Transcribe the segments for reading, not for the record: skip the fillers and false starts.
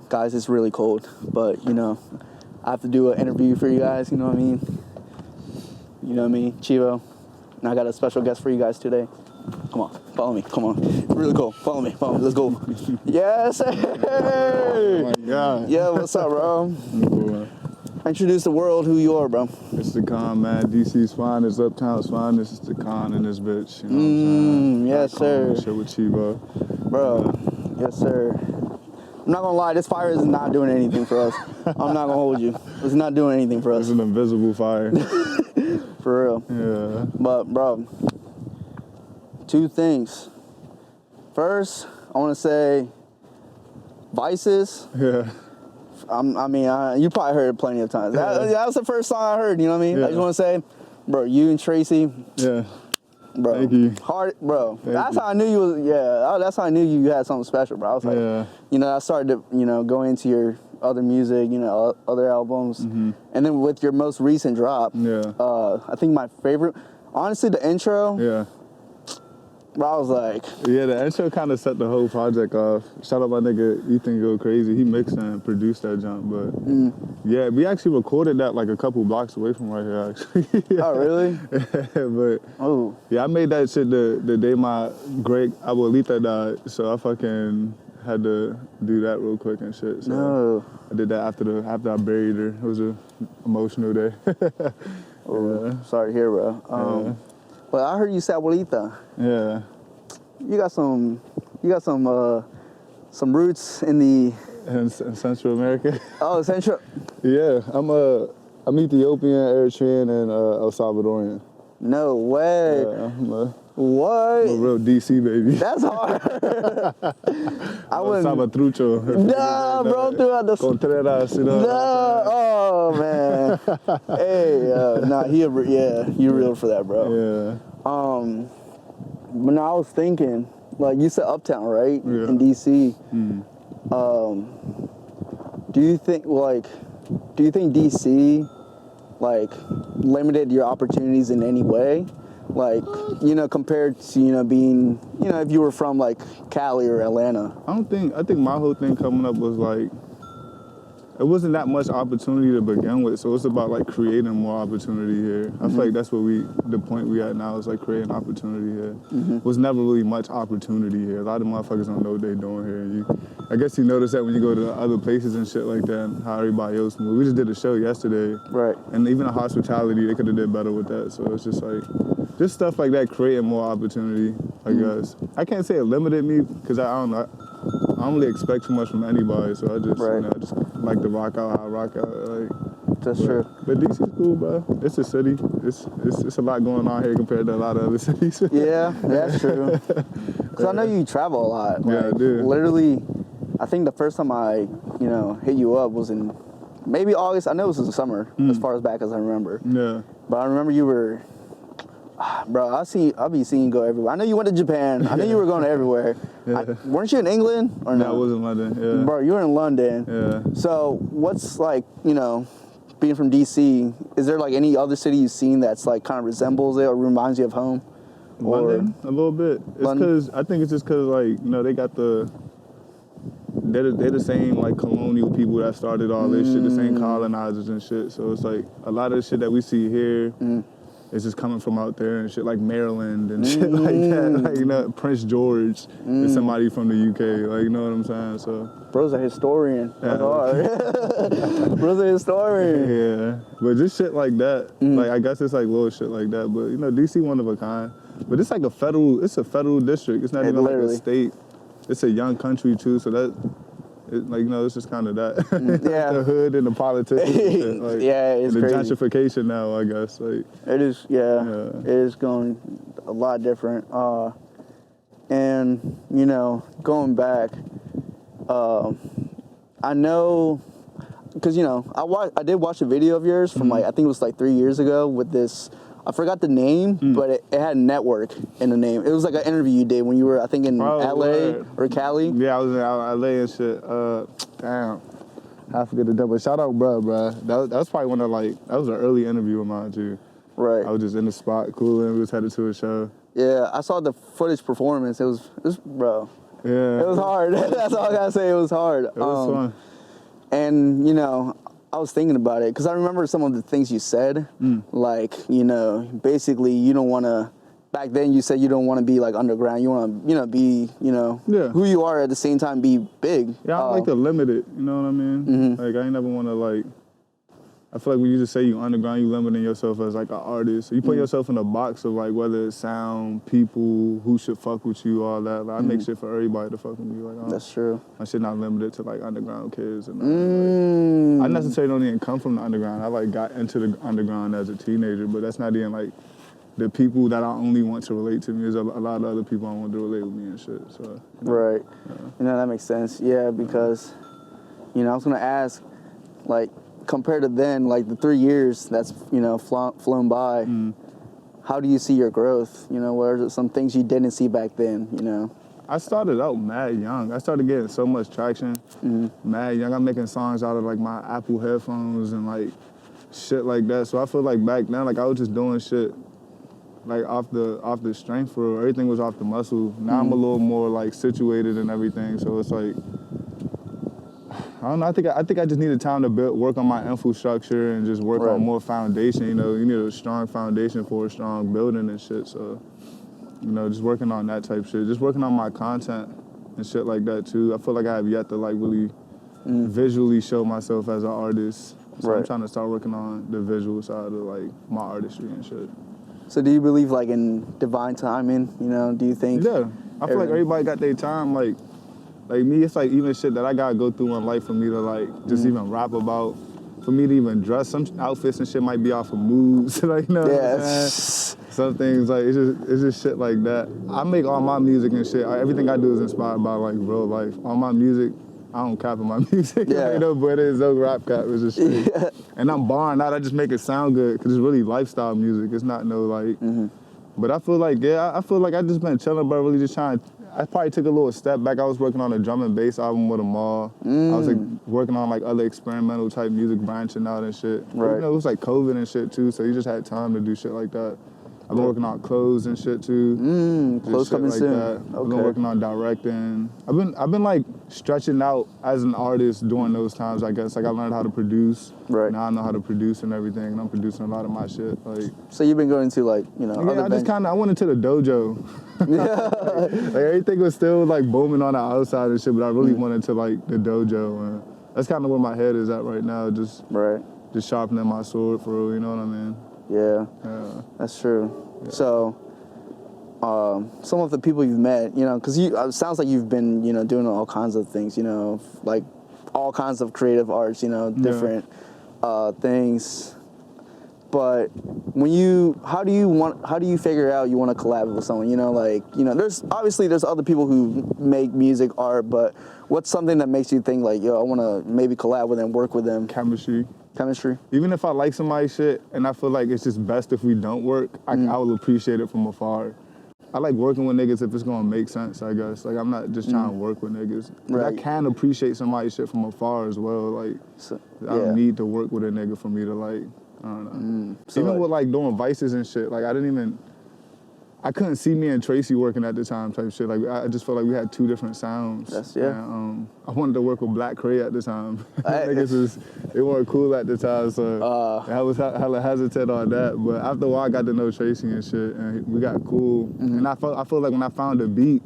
guys, it's really cold, but, you know, I have to do an interview for you guys, you know what I mean? You know what I mean? Chivo. And I got a special guest for you guys today. Come on, follow me, come on. It's really cool, follow me, let's go. Yes, hey! Oh my God. Yeah, what's up, bro? Introduce the world who you are, bro. It's the Con, man. DC's finest, Uptown's finest. It's the Con in this bitch. You know what I'm saying? Yes, sir. Shit with Chivo. Bro, yes, sir. I'm not gonna lie, this fire is not doing anything for us. I'm not gonna hold you. It's not doing anything for us. It's an invisible fire. For real. Yeah. But, bro, two things. First, I wanna say Vices. Yeah. You probably heard it plenty of times. That was the first song I heard, you know what I mean? Yeah. I just want to say, bro, you and Tracy, Yeah. bro. Thank you. Hard, bro. Thank that's you. how I knew you was, that's how I knew you had something special, bro. I was like, Yeah. you know, I started to, you know, go into your other music, you know, other albums. Mm-hmm. And then with your most recent drop, Yeah. I think my favorite, honestly, the intro, Yeah. bro, I was like, Yeah, the intro kind of set the whole project off. Shout out my nigga Ethan Go Crazy. He mixed and produced that jump, but yeah, we actually recorded that like a couple blocks away from right here, actually. oh, really? But Oh. yeah, I made that shit the day my great abuelita died, so I fucking had to do that real quick and shit. So No. I did that after I buried her. It was an emotional day. Oh, sorry to hear, bro. But I heard you say abuelita. Yeah. You got some roots in the In Central America. Central. Yeah, I'm Ethiopian, Eritrean, and El Salvadorian. No way. Yeah, I'm What? a real DC baby. That's hard. I wouldn't. Salvatrucho. Nah, bro, throughout the. Contreras, you know. No, oh man. Hey, you real for that, bro. Yeah. But now I was thinking, like you said, Uptown, right? Yeah. In DC. Do you think DC, like, limited your opportunities in any way? Like, you know, compared to, you know, being, you know, if you were from like Cali or Atlanta. I think my whole thing coming up was like, it wasn't that much opportunity to begin with, so it's about like creating more opportunity here. I feel like that's what the point we at now is like creating opportunity here. Was never really much opportunity here. A lot of motherfuckers don't know what they doing here. I guess you notice that when you go to other places and shit like that, and how everybody else moves. We just did a show yesterday. Right. And even the hospitality, they could have did better with that. So it's just like, just stuff like that creating more opportunity, I guess. I can't say it limited me, because I don't know. I don't really expect too much from anybody, so I just, you know, just like to rock out how I rock out. Like, That's true. But DC's cool, bro. It's a city. It's a lot going on here compared to a lot of other cities. Yeah, that's true. Because I know you travel a lot. Like, Yeah, I do. Literally, I think the first time I, you know, hit you up was in maybe August. I know it was in the summer, as far as back as I remember. Yeah. But I remember you were, bro, I'll be seeing you go everywhere. I know you went to Japan. I know you were going everywhere. Yeah. Weren't you in England or no? No, I was in London, yeah. Bro, you were in London. Yeah. So what's like, you know, being from DC, is there like any other city you've seen that's like kind of resembles it or reminds you of home? London, a little bit. I think it's just because, like, you know, they got they're the same, like, colonial people that started all this shit, the same colonizers and shit. So it's like a lot of the shit that we see here is just coming from out there and shit, like Maryland and shit like that. Like, you know, Prince George is somebody from the UK, like, you know what I'm saying? So Bro's a historian. That's hard. Bro's a historian. yeah, but just shit like that. Like, I guess it's like little shit like that. But, you know, DC one of a kind. But it's like a federal district. It's not even like a state. It's a young country too, so like, you know, it's just kind of that. Yeah. The hood and the politics. And shit, like, yeah, it's the crazy. gentrification now, I guess. Like, it is, it is going a lot different. And, you know, going back, I know, because, you know, I did watch a video of yours from like, I think it was like 3 years ago with this, I forgot the name, but it had network in the name. It was like an interview you did when you were, I think, in LA or Cali. Yeah, I was in LA and shit. Damn. I forget the number. Shout out, bro. That was probably one of, like, that was an early interview of mine, too. Right. I was just in the spot, cooling. We was headed to a show. Yeah, I saw the footage performance. It was bro. Yeah. It was hard. That's all I gotta say. It was hard. It was fun. And, you know, I was thinking about it because I remember some of the things you said. Like, you know, basically you don't want to, back then you said you don't want to be like underground. You want to, you know, be, you know, who you are at the same time, be big. Yeah, I like to limit it, you know what I mean? Like, I ain't never want to, like, I feel like when you just say you underground, you limiting yourself as like an artist. So you put yourself in a box of like whether it's sound, people, who should fuck with you, all that. Like, I make shit for everybody to fuck with me. Like, That's true. My shit not limited to like underground kids. And like, I necessarily don't even come from the underground. I like got into the underground as a teenager, but that's not even like the people that I only want to relate to me. There's a lot of other people I want to relate with me and shit. So you know, right. You know, that makes sense. Yeah, because, you know, I was going to ask, like, compared to then, like the 3 years that's, you know, flown by, how do you see your growth? You know, what are some things you didn't see back then, you know? I started out mad young. I started getting so much traction, mad young. I'm making songs out of like my Apple headphones and like shit like that. So I feel like back then, like I was just doing shit like off the strength for real. Everything was off the muscle. Now I'm a little more like situated and everything. So it's like, I don't know. I think I just needed time to work on my infrastructure and just work on more foundation. You know, you need a strong foundation for a strong building and shit. So, you know, just working on that type shit. Just working on my content and shit like that too. I feel like I have yet to like really visually show myself as an artist. So I'm trying to start working on the visual side of like my artistry and shit. So do you believe like in divine timing? You know, do you think? Yeah, I feel like everybody got their time. Like me, it's like even shit that I gotta go through in life for me to like just even rap about, for me to even dress. Some outfits and shit might be off of moods, like, you know what I'm saying? Some things like it's just shit like that. I make all my music and shit. Everything I do is inspired by like real life. All my music, I don't cap in my music, you know, but it's no rap cap. It's just straight. And I'm barring out. I just make it sound good because it's really lifestyle music. It's not no like. But I feel like I feel like I just been chilling, but really just trying. I probably took a little step back. I was working on a drum and bass album with them all. I was like working on like other experimental type music, branching out and shit. But, you know, it was like COVID and shit too, so you just had time to do shit like that. I've been working on clothes and shit too. Clothes coming like soon. I've been working on directing. I've been like stretching out as an artist during those times, I guess. Like I learned how to produce. Now I know how to produce and everything, and I'm producing a lot of my shit. Like, so you've been going to like, you know, I went into the dojo. Like everything was still like booming on the outside and shit, but I really went into like the dojo, and that's kind of where my head is at right now. Just sharpening my sword for real. You know what I mean? Yeah, that's true. Yeah. So, some of the people you've met, you know, because it sounds like you've been, you know, doing all kinds of things, you know, like all kinds of creative arts, you know, different things. But how do you figure out you want to collab with someone? You know, like, you know, there's other people who make music, art, but what's something that makes you think like, yo, I want to maybe collab with them, work with them? Chemistry. Even if I like somebody's shit and I feel like it's just best if we don't work, I will appreciate it from afar. I like working with niggas if it's gonna make sense, I guess. Like I'm not just trying to work with niggas. I can appreciate somebody's shit from afar as well. Like I don't need to work with a nigga for me to like, I don't know. So even with like doing Vices and shit, like I couldn't see me and Tracy working at the time type shit. Like I just felt like we had two different sounds. And, I wanted to work with Black Cray at the time. Niggas they weren't cool at the time, so I was hella hesitant on that. But after a while, I got to know Tracy and shit, and we got cool. And I feel like when I found a beat,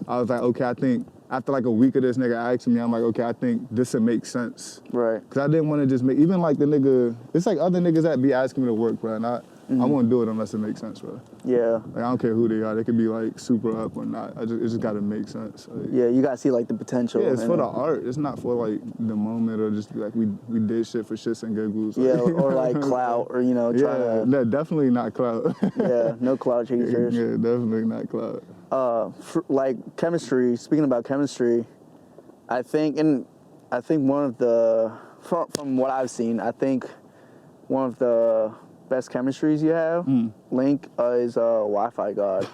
I was like, okay, I think after like a week of this nigga asking me, I'm like, okay, I think this would make sense. Because I didn't want to just make, even like the nigga, it's like other niggas that be asking me to work, bro, and I won't do it unless it makes sense, bro. Like, I don't care who they are. They could be, like, super up or not. It just got to make sense. Like, you got to see, like, the potential. Yeah, it's for the art. It's not for, like, the moment or just, like, we did shit for shits and giggles. Or, like, clout or, you know, trying to... No, definitely not clout. No clout chasers. Yeah, definitely not clout. Like, chemistry, speaking about chemistry, I think one of the... From what I've seen, I think one of the best chemistries you have, Link, is Wi-Fi God.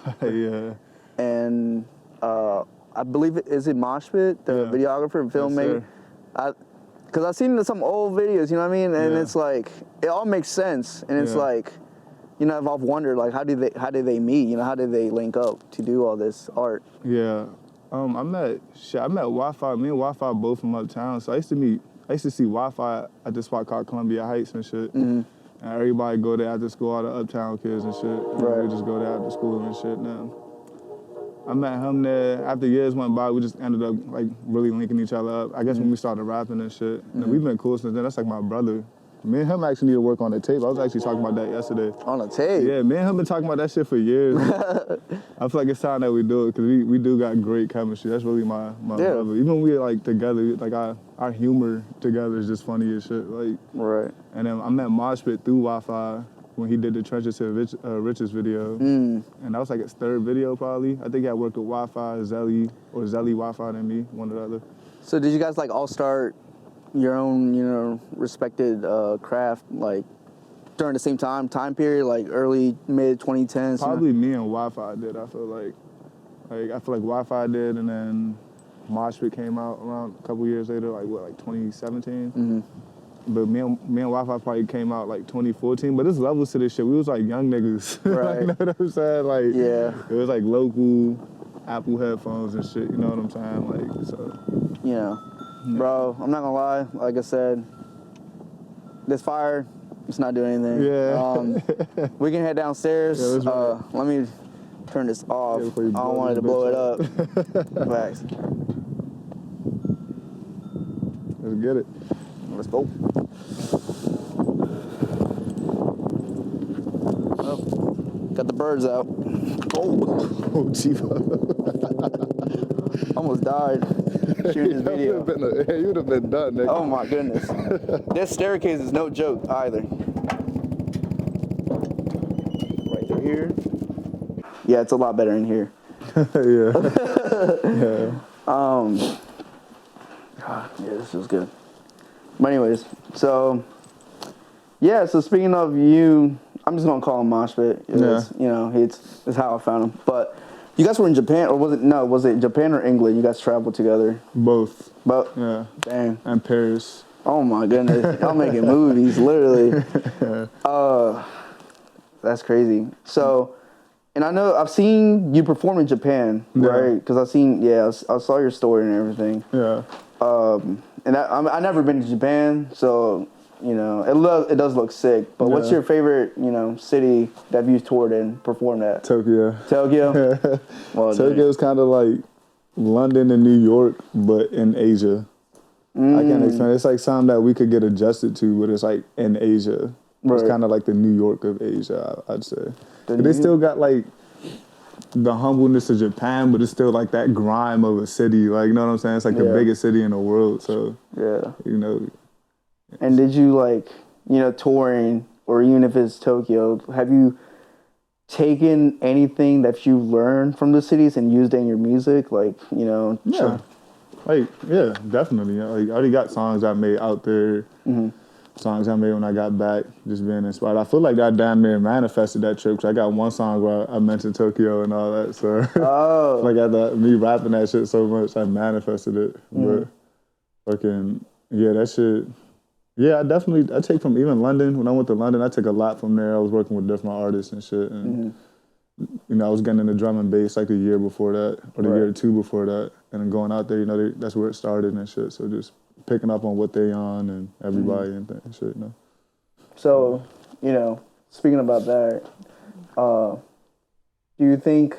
And I believe is it Moshpit, the videographer and filmmaker? Because I've seen some old videos, you know what I mean? And it's like, it all makes sense. And it's like, you know, I've wondered, like, how did they meet? You know, how did they link up to do all this art? I met Wi-Fi. Me and Wi-Fi both from uptown. So I used to meet I used to see Wi-Fi at this spot called Columbia Heights and shit. And everybody go there after school, all the uptown kids and shit. Right. They just go there after school and shit now. I met him there. After years went by, we just ended up like really linking each other up. I guess when we started rapping and shit. And we've been cool since then. That's like my brother. Me and him actually need to work on the tape. I was actually talking about that yesterday. On a tape? Yeah, me and him been talking about that shit for years. I feel like it's time that we do it because we do got great chemistry. That's really my brother. Even when we're like together, like our humor together is just funny as shit. Like, right. And then I met Mosh Pit through Wi-Fi when he did the Trenches to Riches video. And that was like his third video probably. I think I worked with Wi-Fi, Zelly, or Zelly Wi-Fi and me, one or the other. So did you guys like all start your own, you know, respected craft like during the same time period, like early, mid 2010s? Probably me and Wi-Fi did. I feel like Wi-Fi did, and then Mosh Pit came out around a couple years later, like 2017. But me and Wi-Fi probably came out like 2014. But there's levels to this shit. We was like young niggas. Right. You know what I'm saying? Like, yeah. It was like local Apple headphones and shit. You know what I'm saying? Like, so. Yeah. Bro, I'm not gonna lie. Like I said, this fire, it's not doing anything. Yeah. We can head downstairs. Yeah, let me turn this off. Yeah, I don't want it to blow it up. Facts. Let's get it. Let's go. Oh, got the birds out. Oh, Chivo. Almost died shooting this video. You would have been done, nigga. Oh my goodness. This staircase is no joke either. Right through here. Yeah, it's a lot better in here. Yeah. Yeah, this was good. But anyways, so speaking of you, I'm just gonna call him Mosh Pit. You know, it's how I found him. But you guys were in Japan, or was it Japan or England? You guys traveled together? Both. Yeah. Dang. And Paris. Oh my goodness. Y'all making movies, literally. That's crazy. So, and I know I've seen you perform in Japan, right? Because I saw your story and everything. Yeah. And I never been to Japan, so you know it does look sick. But what's your favorite city that you've toured and performed at? Tokyo. Well, Tokyo is kind of like London and New York, but in Asia. I can't explain. It's like something that we could get adjusted to, but it's like in Asia. Right. It's kind of like the New York of Asia, I'd say. But they still got like the humbleness of Japan, but it's still like that grime of a city. Like, you know what I'm saying? It's like the biggest city in the world. So, you know. And did you touring, or even if it's Tokyo, have you taken anything that you learned from the cities and used it in your music? Like, Yeah. Definitely. Like, I already got songs I made out there. Songs I made when I got back, just being inspired. I feel like I damn near manifested that trip, because I got one song where I mentioned Tokyo and all that, so like me rapping that shit so much, I manifested it. But fucking, that shit, I take from even London. When I went to London, I took a lot from there. I was working with different artists and shit, and I was getting into drum and bass like a year before that, or the year or two before that, and then going out there, that's where it started and shit, so just picking up on what they on and everybody and shit, So, speaking about that, do you think,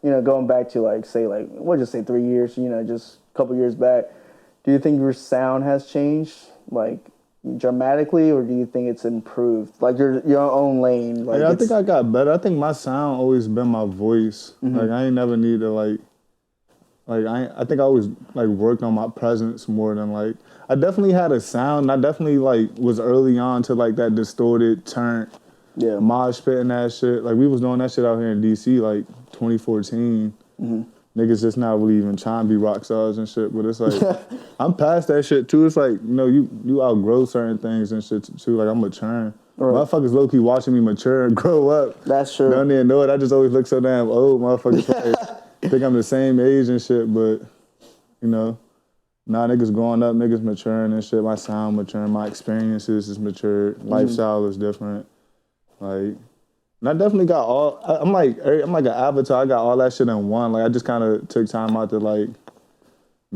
going back to we'll just say 3 years, just a couple years back, do you think your sound has changed, dramatically, or do you think it's improved? Like your own lane? I think I got better. I think my sound always been my voice. Like, I ain't never need to I think I always worked on my presence more than I definitely had a sound. I definitely was early on to that distorted turn, mosh pit and that shit. Like, we was doing that shit out here in DC 2014. Niggas just not really even trying to be rock stars and shit. But it's I'm past that shit too. It's you outgrow certain things and shit too. I'm maturing. Right. Motherfuckers low key watching me mature and grow up. That's true. Don't even know it. I just always look so damn old. Motherfuckers think I'm the same age and shit, but, niggas growing up, niggas maturing and shit. My sound maturing, my experiences is matured, lifestyle is different. And I definitely got all, I'm like an avatar, I got all that shit in one. I just kind of took time out to,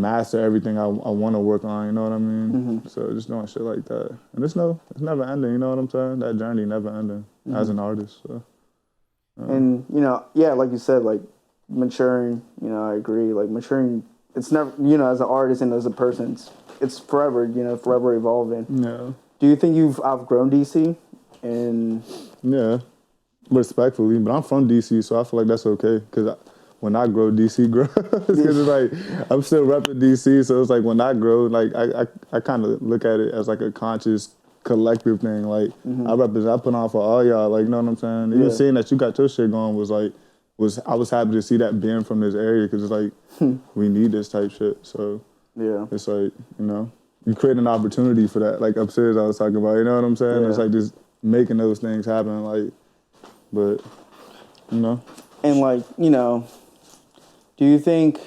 master everything I want to work on, you know what I mean? So just doing shit like that. And it's never ending, you know what I'm saying? That journey never ending as an artist. So. And, you know, yeah, like you said, like, maturing, you know, I agree. Like, maturing, it's never, you know, as an artist and as a person, it's forever, you know, forever evolving. Yeah. Do you think you've outgrown DC? And yeah, respectfully, but I'm from DC, so I feel like that's okay. Because when I grow, DC grows. Because it's like, I'm still repping DC, so it's like when I grow, like, I kind of look at it as like a conscious collective thing. Like, I put on for all y'all, like, you know what I'm saying? Even seeing that you got your shit going I was happy to see that being from this area, because it's like, we need this type shit. So, it's like, you know, you create an opportunity for that. Like upstairs I was talking about, you know what I'm saying? It's like just making those things happen, like, but, you know. And, like, you know, do you think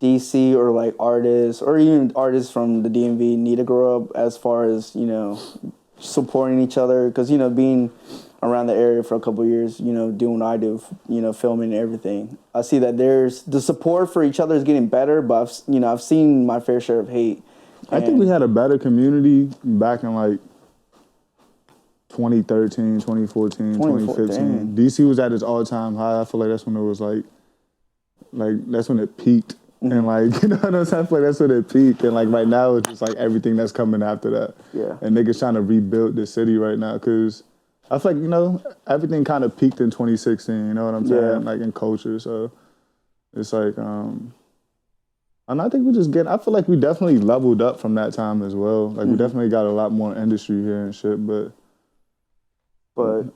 DC or, like, artists or even artists from the DMV need to grow up as far as, you know, supporting each other? Because, you know, being around the area for a couple of years, you know, doing what I do, you know, filming and everything, I see that there's the support for each other is getting better, but I've seen my fair share of hate. I think we had a better community back in like 2013, 2014, 2015. DC was at its all-time high. I feel like that's when it was like that's when it peaked. And like, you know what I'm saying? I feel like that's when it peaked. And like right now it's just like everything that's coming after that. Yeah. And niggas trying to rebuild the city right now, because I feel like, you know, everything kind of peaked in 2016, you know what I'm saying? Yeah. Like in culture. So it's like, and I think I feel like we definitely leveled up from that time as well. Like we definitely got a lot more industry here and shit, but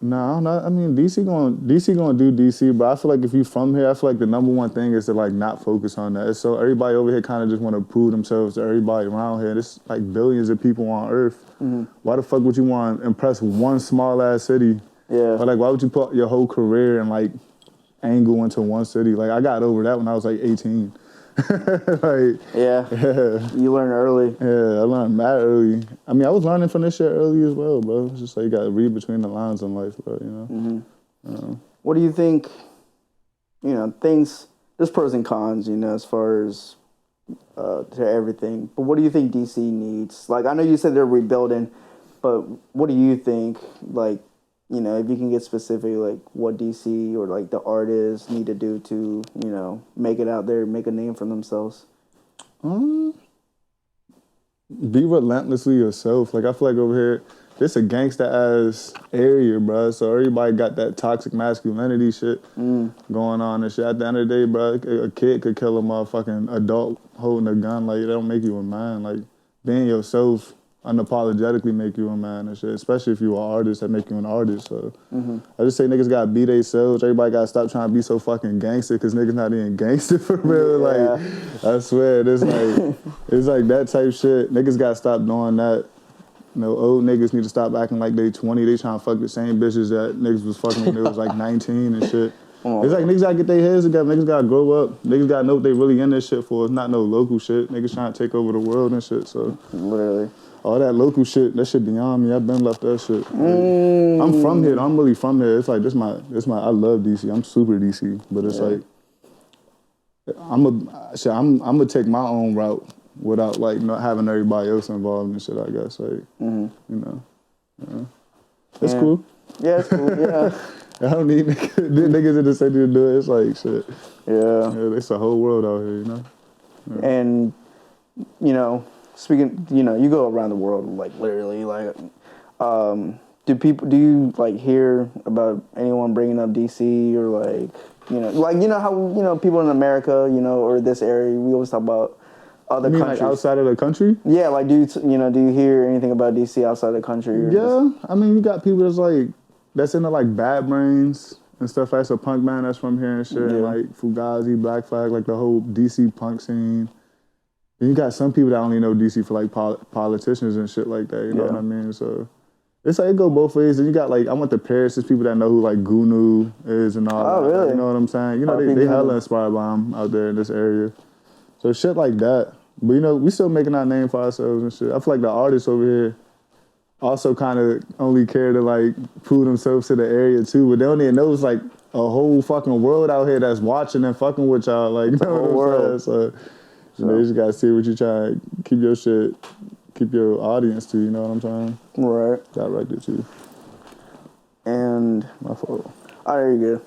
no, I mean DC gonna do DC, but I feel like if you from here, I feel like the number one thing is to like not focus on that. So everybody over here kind of just want to prove themselves to everybody around here. There's like billions of people on Earth. Why the fuck would you want to impress one small ass city? Yeah. Or like why would you put your whole career and like angle into one city? Like I got over that when I was like 18. Like, you learn early. Yeah, I learned mad early. I mean, I was learning from this shit early as well, bro. It's just like you gotta read between the lines in life, bro, you know? What do you think, you know, there's pros and cons, you know, as far as to everything, but what do you think DC needs? Like, I know you said they're rebuilding, but what do you think, like, you know, if you can get specific, like what DC or like the artists need to do to, you know, make it out there, make a name for themselves? Be relentlessly yourself. Like I feel like over here, this a gangsta ass area, bro. So everybody got that toxic masculinity shit going on and shit. At the end of the day, bro, a kid could kill a motherfucking adult holding a gun. Like it don't make you a man. Like being yourself unapologetically make you a man and shit, especially if you're an artist, that make you an artist. So I just say niggas gotta be themselves. Everybody gotta stop trying to be so fucking gangster, because niggas not even gangster for real. Like I swear, it's like that type shit. Niggas gotta stop doing that. You know, old niggas need to stop acting like they 20. They trying to fuck the same bitches that niggas was fucking when they was like 19 and shit. It's like niggas gotta get their heads together. Niggas gotta grow up. Niggas gotta know what they really in this shit for. It's not no local shit. Niggas trying to take over the world and shit. So literally. All that local shit, that shit beyond me. I've been left that shit. I'm from here. I'm really from here. It's like this my. I love DC. I'm super DC, but it's like I'm gonna take my own route without like not having everybody else involved and shit. I guess like you know, it's cool. Yeah, it's cool. Yeah. I don't need niggas in the city to do it. It's like shit. Yeah. It's a whole world out here, you know. Yeah. And you know. Speaking, you know, you go around the world, like, literally, like, do you, like, hear about anyone bringing up DC or, like, you know how, you know, people in America, you know, or this area, we always talk about other countries. Like, outside of the country? Yeah, like, do you hear anything about DC outside the country? Yeah, I mean, you got people that's into, like, Bad Brains and stuff. That's a punk band that's from here and shit, and, like, Fugazi, Black Flag, like, the whole DC punk scene. And you got some people that only know DC for like politicians and shit like that, you know what I mean? So it's like it go both ways. And you got like, I went to Paris, there's people that know who like Gunu is and all that. Oh, really? You know what I'm saying? You know, they hella inspired by him out there in this area. So shit like that. But you know, we still making our name for ourselves and shit. I feel like the artists over here also kind of only care to like prove themselves to the area too, but they don't even know it's like a whole fucking world out here that's watching and fucking with y'all. Like, you know what I'm saying? So You know, you just gotta see what you try to keep your shit, keep your audience to. You know what I'm saying? Right. Directed to. And My fault. oh, you're good.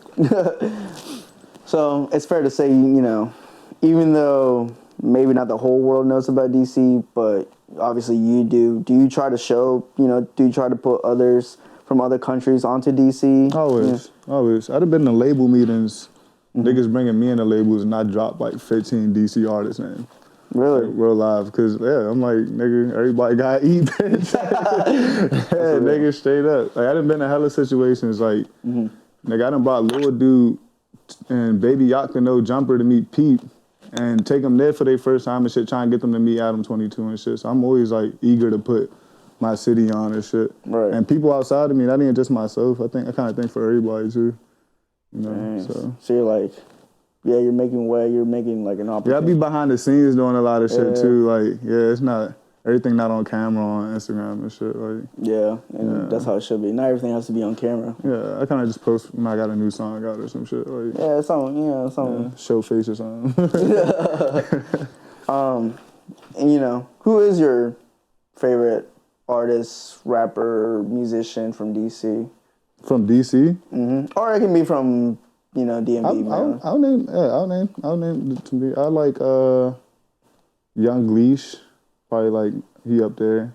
So it's fair to say, you know, even though maybe not the whole world knows about DC, but obviously you do. Do you try to show, you know, do you try to put others from other countries onto DC? Always. I'd have been in label meetings, niggas bringing me in the labels, and I dropped like 15 DC artists names. Really? Like, real live, because, yeah, I'm like, nigga, everybody gotta eat, bitch. Yeah, nigga, straight up. Like, I done been in hella situations, like, nigga, I done brought Lil Dude and Baby Yacht to No Jumper to meet Peep, and take them there for their first time and shit, try and get them to meet Adam 22 and shit. So I'm always, like, eager to put my city on and shit. Right. And people outside of me, that ain't just myself. I kind of think for everybody, too. You know, nice. So you're like, yeah, you're making way, you're making like an opportunity. Yeah, I be behind the scenes doing a lot of shit too. Like, yeah, it's not everything not on camera on Instagram and shit. Like, yeah, and that's how it should be. Not everything has to be on camera. Yeah, I kind of just post when I got a new song out or some shit. Like, yeah, something. Show face or something. And you know, who is your favorite artist, rapper, musician from DC? From DC? Or it can be from, you know, DMV. I'll name to me. I like Young Leash, probably like he up there.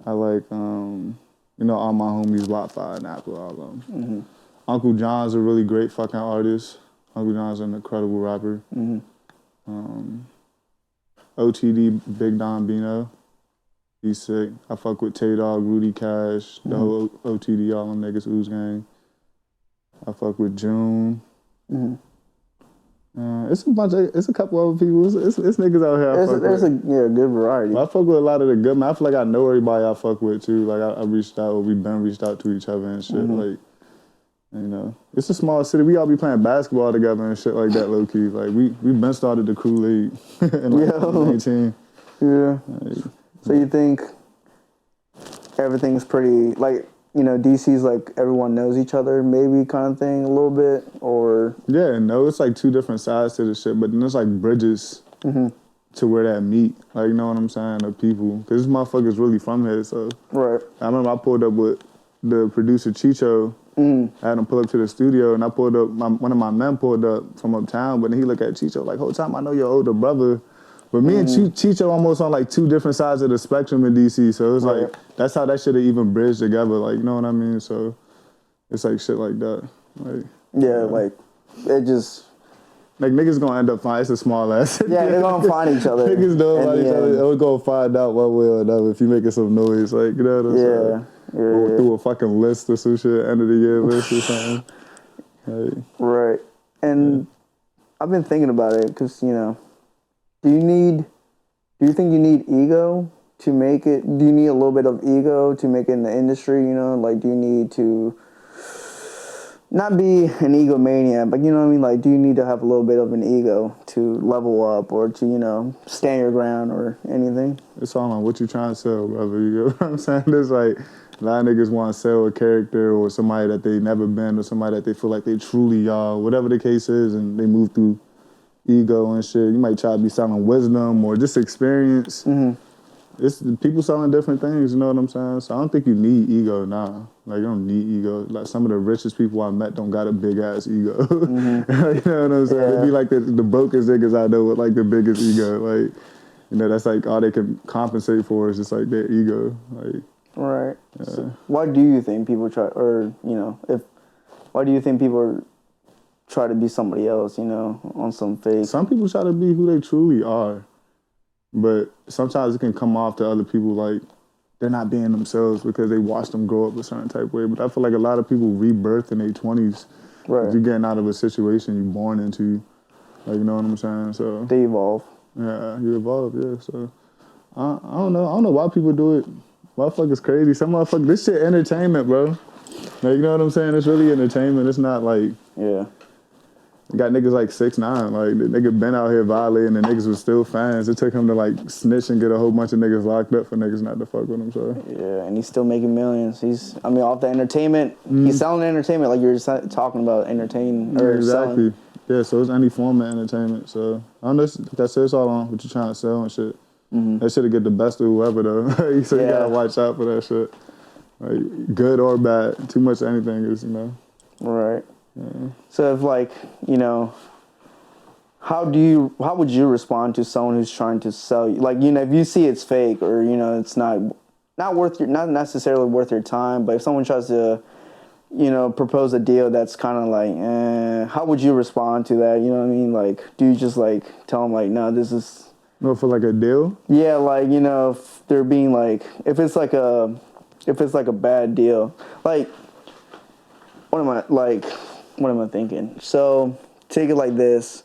I like you know, all my homies Block 5 and Apple, all of them. Uncle John's a really great fucking artist. Uncle John's an incredible rapper. OTD, Big Don Bino, he's sick. I fuck with Tay Dog, Rudy Cash, the whole OTD, all them niggas, Ooze Gang. I fuck with June. It's a couple other people. It's niggas out here. There's a good variety. I fuck with a lot of the good man. I feel like I know everybody I fuck with too. Like I reached out, or we been reached out to each other and shit. Like, you know, it's a small city. We all be playing basketball together and shit like that, low key. Like we been started the crew league in like 2019. Yeah. Like, so you think everything's pretty like, you know, DC's like everyone knows each other, maybe kind of thing, a little bit, or yeah, no, it's like two different sides to the shit, but then it's like bridges to where that meet, like, you know what I'm saying, the people, because this motherfucker's really from here, so right. I remember I pulled up with the producer Chicho. I had him pull up to the studio, and I pulled up. One of my men pulled up from uptown, but then he looked at Chicho like, "Whole time I know your older brother." But me and Chicho almost on like two different sides of the spectrum in DC, so it's like that's how that shit have even bridged together, like, you know what I mean? So it's like shit like that, like like it just like niggas gonna end up finding. It's a small ass. Yeah, they're gonna find each other. Niggas know about each other. They're gonna find out one way or another if you making some noise, like, you know what I'm saying? Or through a fucking list or some shit, end of the year list or something. Like, right. And I've been thinking about it because, you know, do you think you need ego to make it? Do you need a little bit of ego to make it in the industry, you know? Like, do you need to not be an egomaniac, but, you know what I mean? Like, do you need to have a little bit of an ego to level up or to, you know, stand your ground or anything? it's all on what you trying to sell, brother. You know what I'm saying? There's like a lot of niggas want to sell a character or somebody that they never been or somebody that they feel like they truly are, whatever the case is, and they move through ego and shit. You might try to be selling wisdom or just experience. It's people selling different things, you know what I'm saying? So I don't think you need ego now. Like, you don't need ego. Like, some of the richest people I met don't got a big ass ego. You know what I'm saying? It'd be like the brokest niggas I know with like the biggest ego. Like, you know, that's like all they can compensate for is just like their ego. Like, right. So why do you think people try, or, you know, why do you think people try to be somebody else, you know, on some fake? Some people try to be who they truly are. But sometimes it can come off to other people like they're not being themselves because they watched them grow up a certain type of way. But I feel like a lot of people rebirth in their 20s. Right. You're getting out of a situation you're born into. Like, you know what I'm saying? So they evolve. Yeah, you evolve, yeah. So I don't know. I don't know why people do it. Motherfuckers crazy. Some motherfuckers, this shit entertainment, bro. Like, you know what I'm saying? It's really entertainment. It's not like... Yeah. Got niggas like 6ix9ine, like the nigga been out here violating and the niggas was still fans. It took him to like snitch and get a whole bunch of niggas locked up for niggas not to fuck with him, so. Yeah, and he's still making millions. Off the entertainment, he's selling entertainment like you're talking about, selling. Yeah, so it's any form of entertainment. So I don't know. Like I said, it's all on what you're trying to sell and shit. That shit'll get the best of whoever though. So you gotta watch out for that shit. Like good or bad, too much of anything is, you know. Right. Yeah. So if like, you know, how would you respond to someone who's trying to sell you? Like, you know, if you see it's fake or, you know, it's not necessarily worth your time, but if someone tries to, you know, propose a deal that's kind of like, how would you respond to that? You know what I mean? Like, do you just like tell them like, no, this is... No, for like a deal? Yeah, like, you know, if they're being like, if it's like a bad deal, like, what am I thinking? So take it like this.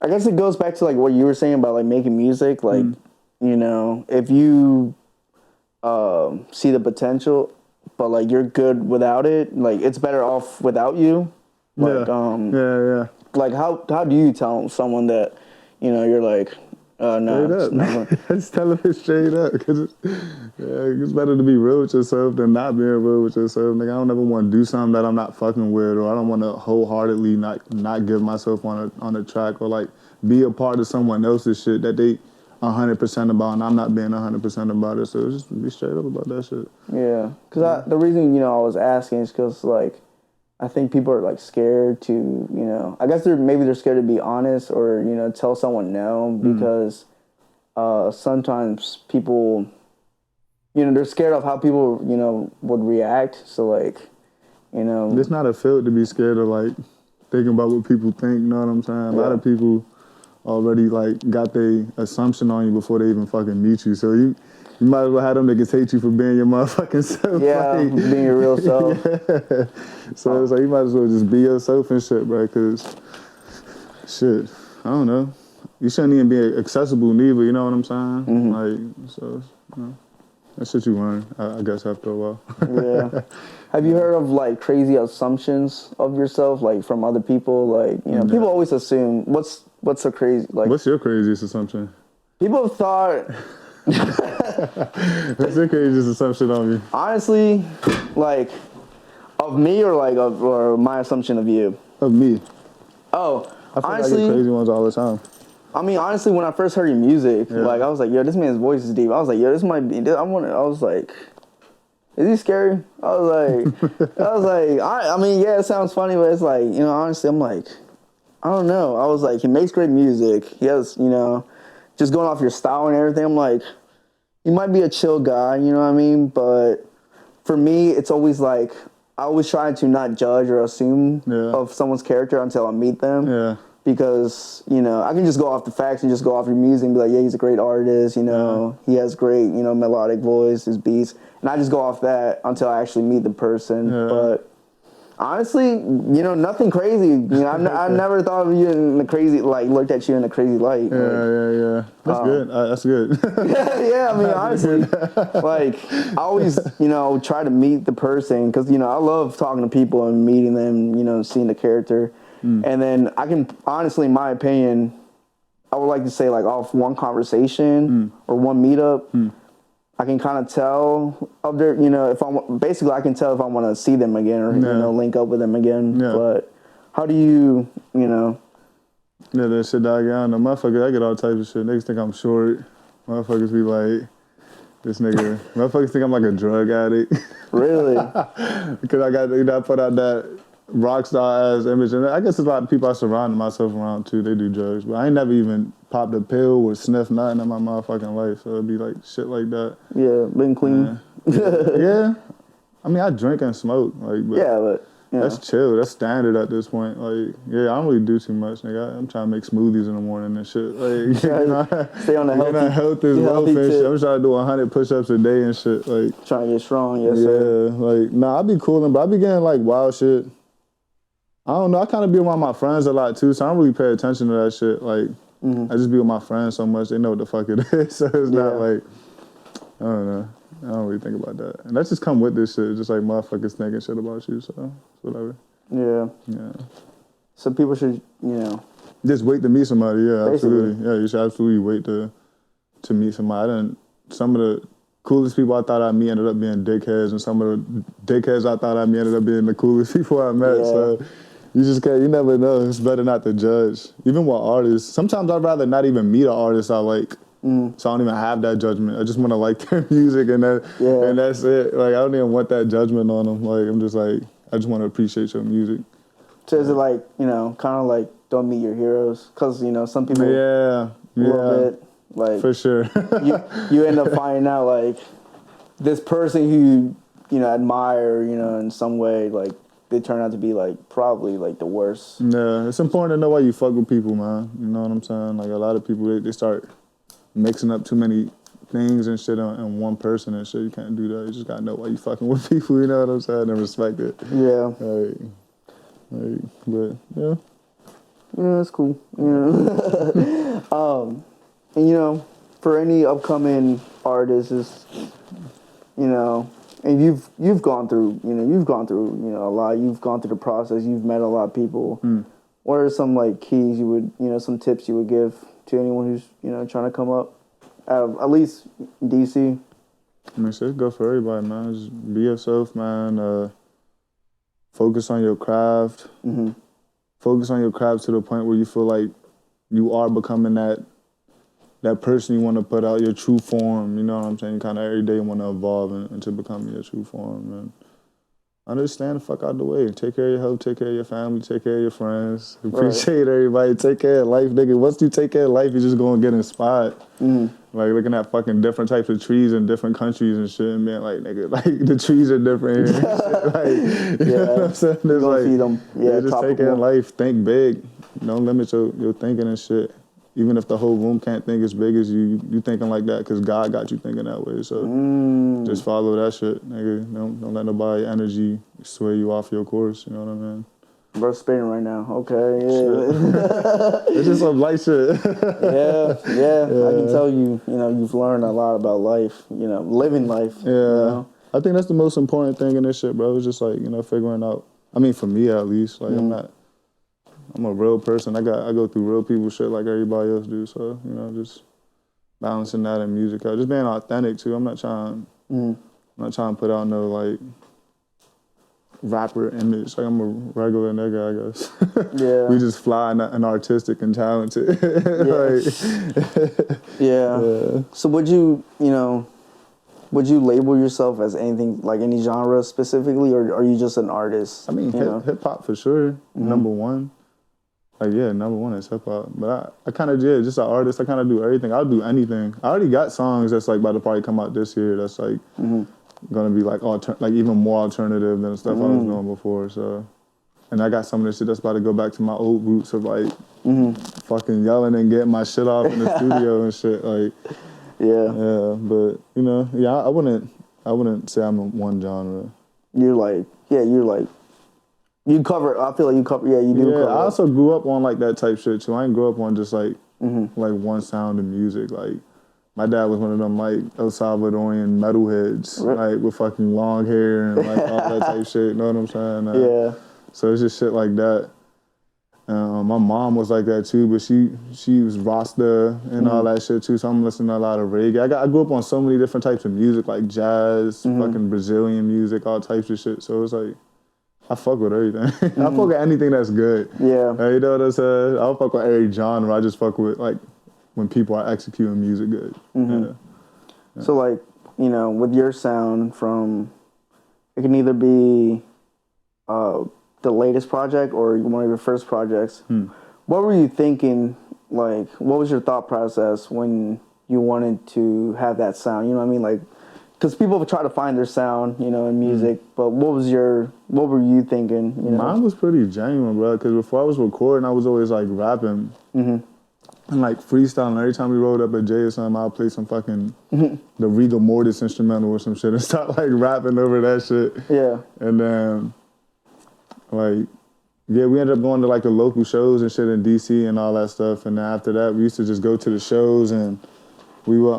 I guess it goes back to like what you were saying about like making music. Like, you know, if you see the potential, but like you're good without it, like it's better off without you. Like, yeah. Like how do you tell someone that, you know, you're like, no, straight up. Just tell them it straight up. Cause it's better to be real with yourself than not being real with yourself. Like, I don't ever want to do something that I'm not fucking with, or I don't want to wholeheartedly not give myself on a track, or like be a part of someone else's shit that they 100% about, and I'm not being 100% about it. So just be straight up about that shit. Yeah, because the reason, you know, I was asking is because like I think people are like scared to, you know, I guess they're scared to be honest or, you know, tell someone no, because sometimes people, you know, they're scared of how people, you know, would react. So like, you know, it's not a field to be scared of like thinking about what people think. You know what I'm saying? A lot of people already like got their assumption on you before they even fucking meet you. So you might as well have them niggas hate you for being your motherfucking self. Yeah, like, being your real self. Yeah. So it's like you might as well just be yourself and shit, bro. Cause shit, I don't know. You shouldn't even be accessible neither. You know what I'm saying? Like, so you know, that's shit you learn, I guess, after a while. Yeah. Have you heard of like crazy assumptions of yourself, like from other people? Like, you know, people always assume what's a crazy like. What's your craziest assumption? People have thought. What's your craziest assumption on me? Honestly, like, of me or my assumption of you? Of me. Oh, I feel honestly, like I get crazy ones all the time. I mean, honestly, when I first heard your music, like, I was like, yo, this man's voice is deep. I was like, yo, this might be, I was like, is he scary? I was like, I mean, yeah, it sounds funny, but it's like, you know, honestly, I'm like, I don't know. I was like, he makes great music. He has, you know, just going off your style and everything, I'm like, you might be a chill guy, you know what I mean? But for me, it's always like, I always try to not judge or assume of someone's character until I meet them. Yeah. Because, you know, I can just go off the facts and just go off your music and be like, yeah, he's a great artist, you know, he has great, you know, melodic voice, his beats. And I just go off that until I actually meet the person. Yeah. But honestly, you know, nothing crazy. You know, I never thought of you in the crazy, like, looked at you in a crazy light. Yeah. That's good. That's good. Yeah, I mean, honestly, like, I always, you know, try to meet the person because, you know, I love talking to people and meeting them, you know, seeing the character. And then I can, honestly, in my opinion, I would like to say, like, off one conversation or one meetup, I can kind of tell of their, you know, basically I can tell if I want to see them again or, you know, link up with them again. Yeah. But how do you, you know? Yeah, that shit, dog. I don't know. Motherfuckers, I get all types of shit. Niggas think I'm short. Motherfuckers be like, this nigga. Motherfuckers think I'm like a drug addict. Really? Because I got, you know, I put out that rock star ass image. And I guess a lot of people I surrounded myself around too, they do drugs. But I ain't never even popped a pill or sniffed nothing in my motherfucking life. So it'd be like shit like that. Yeah, been clean. Yeah. I mean, I drink and smoke. Like, but that's chill. That's standard at this point. Like, yeah, I don't really do too much, nigga. I'm trying to make smoothies in the morning and shit. Like, you know, stay on the healthy. Health is wealth and shit. I'm trying to do 100 push-ups a day and shit. Like, trying to get strong, yes, sir. Like, nah, I be coolin', but I be getting like wild shit. I don't know. I kind of be around my friends a lot too, so I don't really pay attention to that shit. Like, I just be with my friends so much, they know what the fuck it is. So it's not like, I don't know. I don't really think about that. And that's just come with this shit, just like motherfuckers thinking shit about you, so whatever. Yeah. So people should, you know. Just wait to meet somebody, yeah, basically. Absolutely. Yeah, you should absolutely wait to meet somebody. Some of the coolest people I thought I'd meet ended up being dickheads, and some of the dickheads I thought I'd meet ended up being the coolest people I met, so You just can't. You never know. It's better not to judge. Even with artists, sometimes I'd rather not even meet an artist I like, so I don't even have that judgment. I just want to like their music and and that's it. Like I don't even want that judgment on them. Like I'm just like I just want to appreciate your music. So is it like kind of like don't meet your heroes? Because some people a little bit like for sure. you end up finding out like this person who admire in some way like. They turn out to be like probably like the worst. Yeah, it's important to know why you fuck with people, man. You know what I'm saying? Like a lot of people, they start mixing up too many things and shit in one person and shit. You can't do that. You just gotta know why you fucking with people. You know what I'm saying? And respect it. Yeah. But yeah. Yeah, that's cool. And for any upcoming artists, and you've gone through a lot. You've gone through the process. You've met a lot of people. What are some like keys you would some tips you would give to anyone who's trying to come up, at least DC? I mean, shit, go for everybody, man. Just be yourself, man. Focus on your craft. Focus on your craft to the point where you feel like you are becoming that person you want to put out, your true form, you know what I'm saying? You kind of every day want to evolve into becoming your true form, and understand the fuck out the way. Take care of your health, take care of your family, take care of your friends. Appreciate everybody, take care of life, nigga. Once you take care of life, you're just going to get inspired. Like looking at fucking different types of trees in different countries and shit and being like, nigga, like the trees are different here. Like, you know what I'm saying? There's like, feed them. Yeah, just take care of life, think big. Don't limit your thinking and shit. Even if the whole room can't think as big as you thinking like that because God got you thinking that way. So just follow that shit, nigga. Don't let nobody energy sway you off your course. You know what I mean? Bro, spinning right now. Okay, yeah. It's just some light shit. yeah. I can tell you've learned a lot about life. Living life. Yeah. I think that's the most important thing in this shit, bro. It's just like figuring out. I mean, for me at least, like I'm a real person. I go through real people shit like everybody else do. So, just balancing that in music. Just being authentic too. I'm not trying to put out no like rapper image. Like I'm a regular nigga, I guess. Yeah. We just fly and artistic and talented. Yeah. So would you label yourself as anything, like any genre specifically, or are you just an artist? I mean, hip hop for sure, number one. Like, number one is hip hop. But I kind of did, just an artist. I kind of do everything. I'll do anything. I already got songs that's like about to probably come out this year that's like gonna be like even more alternative than the stuff I was doing before. So, and I got some of this shit that's about to go back to my old roots of like fucking yelling and getting my shit off in the studio and shit. Like, but I wouldn't say I'm in one genre. You cover. I feel like you cover. Yeah, you do. Yeah, cover. I also grew up on like that type shit too. I didn't grow up on just like like one sound of music. Like my dad was one of them like El Salvadorian metalheads, like with fucking long hair and like all that type shit. You know what I'm saying? So it's just shit like that. My mom was like that too, but she was Rasta and all that shit too. So I'm listening to a lot of reggae. I grew up on so many different types of music, like jazz, fucking Brazilian music, all types of shit. So it's like. I fuck with everything. I fuck with anything that's good. Yeah. You know what I'm saying? I don't fuck with every genre. I just fuck with, like, when people are executing music good. Yeah. So, like, with your sound it can either be the latest project or one of your first projects. What were you thinking, like, what was your thought process when you wanted to have that sound? You know what I mean? Like, because people try to find their sound, in music. But what were you thinking? Mine was pretty genuine, bro. Because before I was recording, I was always like rapping and like freestyling. Every time we rolled up at Jay or something, I'll play some fucking the Regal Mortis instrumental or some shit and start like rapping over that shit. Yeah. And then like we ended up going to like the local shows and shit in DC and all that stuff. And then after that, we used to just go to the shows and we were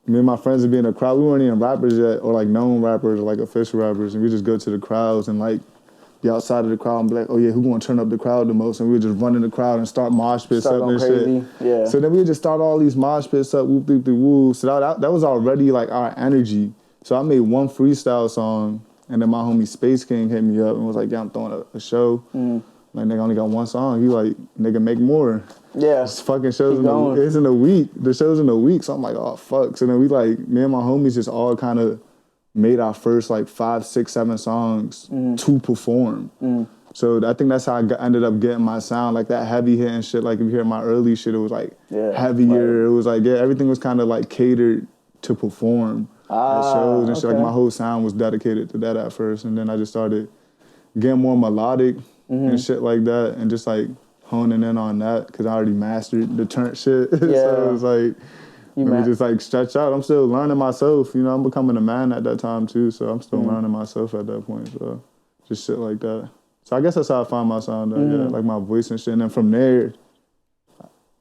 me and my friends would be in a crowd. We weren't even rappers yet, or like known rappers, or like official rappers, and we just go to the crowds and like be outside of the crowd and be like, "Oh yeah, who gonna turn up the crowd the most?" And we would just run in the crowd and start mosh pits up and shit. Yeah. So then we would just start all these mosh pits up, whoop, whoop, whoop. So that was already like our energy. So I made one freestyle song, And then my homie Space King hit me up and was like, yeah, I'm throwing a show. Like, nigga, only got one song. He like, nigga, make more. Yeah. This fucking show's it's in a week. The show's in a week. So I'm like, oh, fuck. So then we like, me and my homies just all kind of made our first like 5, 6, 7 songs to perform. So I think that's how I ended up getting my sound, like that heavy hitting shit. Like if you hear my early shit, it was like heavier. It was like, everything was kind of like catered to perform at shows and shit. Like my whole sound was dedicated to that at first. And then I just started getting more melodic and shit like that, and just like honing in on that because I already mastered the turn shit. So it was like, let me just like stretch out. I'm still learning myself, you know, I'm becoming a man at that time too, so I'm still learning myself at that point, so just shit like that. So I guess that's how I found my sound, like my voice and shit. And then from there,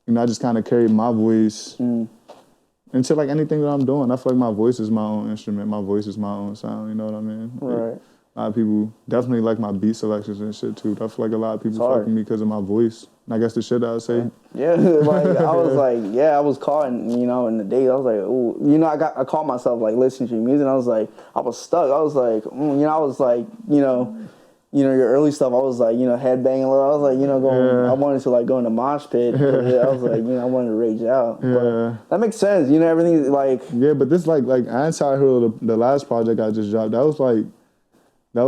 you know, I just kind of carried my voice into like anything that I'm doing. I feel like my voice is my own instrument, my voice is my own sound, you know what I mean? Right. Like, a lot of people definitely like my beat selections and shit too. I feel like a lot of people fuck with me because of my voice. And I guess the shit I would say. Yeah, like I was like, I was caught, you know, in the day. I was like, ooh, you know, I caught myself like listening to your music. And I was like, I was stuck. I was like, you know, I was like, you know, your early stuff. I was like, you know, headbanging a little. I was like, you know, going. I wanted to like go in the mosh pit. I was like, you know, I wanted to rage out. But that makes sense. You know, everything like. Yeah, but this like Anti-Hero, the last project I just dropped, that was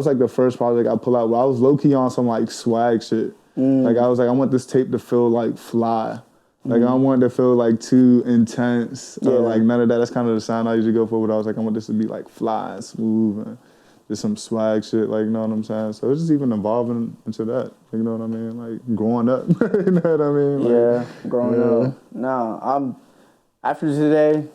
like the first project I pulled out where I was low-key on some like swag shit. Like I was like, I want this tape to feel like fly. Like I don't want it to feel like too intense or like none of that. That's kind of the sound I usually go for, but I was like, I want this to be like fly and smooth and just some swag shit, like, you know what I'm saying? So it's just even evolving into that, you know what I mean? Like growing up, you know what I mean? Like, growing up. No, after today,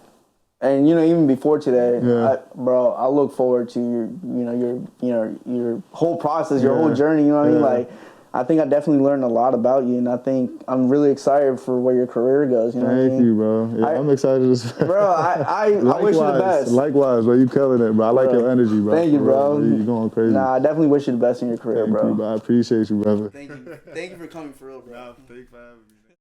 and you know, even before today, I look forward to your whole process, your whole journey. You know what I mean? Like, I think I definitely learned a lot about you, and I think I'm really excited for where your career goes. You know what I mean? Thank you, bro. Yeah, I'm excited as well. Bro, I wish you the best. Likewise, bro. You killing it, bro. I like your energy, bro. Thank you, bro. You going crazy. Nah, I definitely wish you the best in your career, Thank you, bro. I appreciate you, brother. Thank you for coming for real, bro. Thank you for having me.